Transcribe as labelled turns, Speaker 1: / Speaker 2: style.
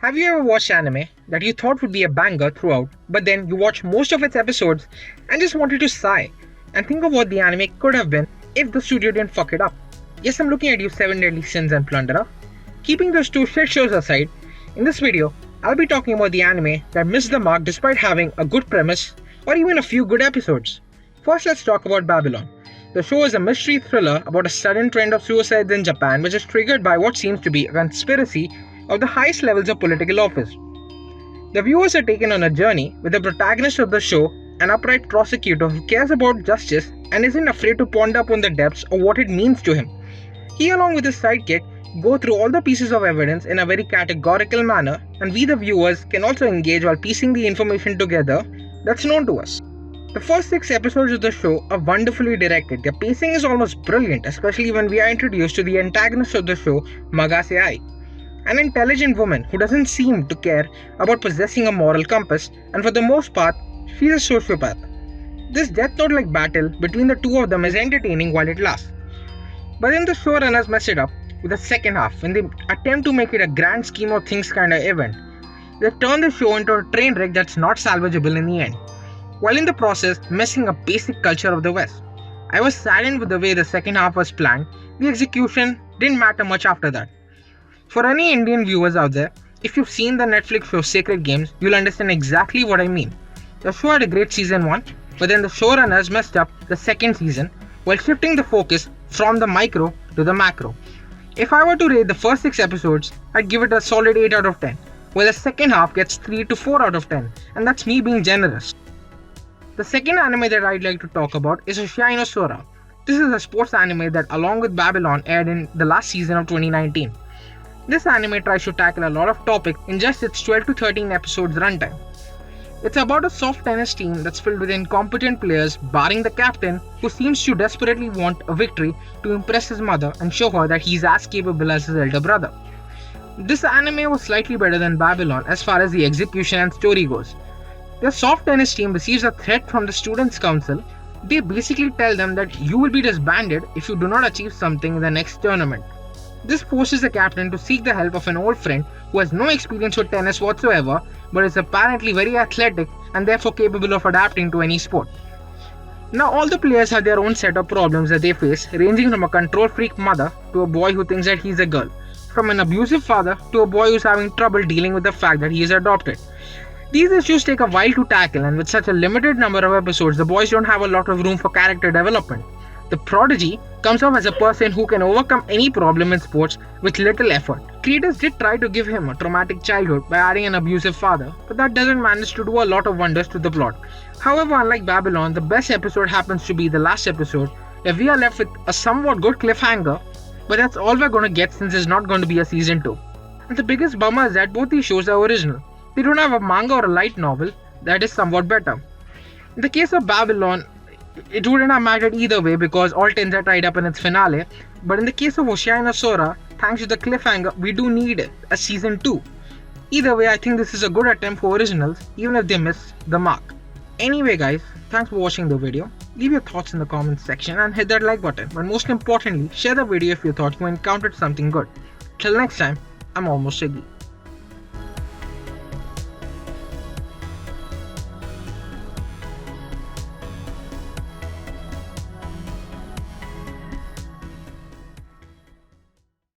Speaker 1: Have you ever watched anime that you thought would be a banger throughout, but then you watch most of its episodes and just wanted to sigh and think of what the anime could have been if the studio didn't fuck it up? Yes, I'm looking at you, Seven Deadly Sins and Plunderer. Keeping those two shit shows aside, in this video, I'll be talking about the anime that missed the mark despite having a good premise or even a few good episodes. First, let's talk about Babylon. The show is a mystery thriller about a sudden trend of suicides in Japan, which is triggered by what seems to be a conspiracy of the highest levels of political office. The viewers are taken on a journey with the protagonist of the show, an upright prosecutor who cares about justice and isn't afraid to ponder upon the depths of what it means to him. He, along with his sidekick, go through all the pieces of evidence in a very categorical manner, and we the viewers can also engage while piecing the information together that's known to us. The first 6 episodes of the show are wonderfully directed. Their pacing is almost brilliant, especially when we are introduced to the antagonist of the show, Magase Ai, an intelligent woman who doesn't seem to care about possessing a moral compass, and for the most part, she's a sociopath. This Death Note-like battle between the two of them is entertaining while it lasts. But then the showrunners mess it up with the second half when they attempt to make it a grand scheme of things kind of event. They turn the show into a train wreck that's not salvageable in the end, while in the process messing up basic culture of the West. I was saddened with the way the second half was planned. The execution didn't matter much after that. For any Indian viewers out there, if you've seen the Netflix show Sacred Games, you'll understand exactly what I mean. The show had a great season 1, but then the showrunners messed up the second season while shifting the focus from the micro to the macro. If I were to rate the first 6 episodes, I'd give it a solid 8 out of 10, while the second half gets 3 to 4 out of 10, and that's me being generous. The second anime that I'd like to talk about is Hoshiai no Sora. This is a sports anime that, along with Babylon, aired in the last season of 2019. This anime tries to tackle a lot of topics in just its 12 to 13 episodes runtime. It's about a soft tennis team that's filled with incompetent players, barring the captain, who seems to desperately want a victory to impress his mother and show her that he's as capable as his elder brother. This anime was slightly better than Babylon as far as the execution and story goes. Their soft tennis team receives a threat from the Students' Council. They basically tell them that you will be disbanded if you do not achieve something in the next tournament. This forces the captain to seek the help of an old friend who has no experience with tennis whatsoever, but is apparently very athletic and therefore capable of adapting to any sport. Now all the players have their own set of problems that they face, ranging from a control freak mother to a boy who thinks that he's a girl, from an abusive father to a boy who's having trouble dealing with the fact that he is adopted. These issues take a while to tackle, and with such a limited number of episodes, the boys don't have a lot of room for character development. The prodigy comes off as a person who can overcome any problem in sports with little effort. Creators did try to give him a traumatic childhood by adding an abusive father, but that doesn't manage to do a lot of wonders to the plot. However, unlike Babylon, the best episode happens to be the last episode, where we are left with a somewhat good cliffhanger, but that's all we're going to get since there's not going to be a season 2. And the biggest bummer is that both these shows are original. They don't have a manga or a light novel that is somewhat better. In the case of Babylon, it wouldn't have mattered either way because all 10s are tied up in its finale, but in the case of Hoshiai no Sora, thanks to the cliffhanger, we do need a season 2. Either way, I think this is a good attempt for originals, even if they miss the mark. Anyway guys, thanks for watching the video. Leave your thoughts in the comments section and hit that like button, but most importantly, share the video if you thought you encountered something good. Till next time, I'm almost Shiggy.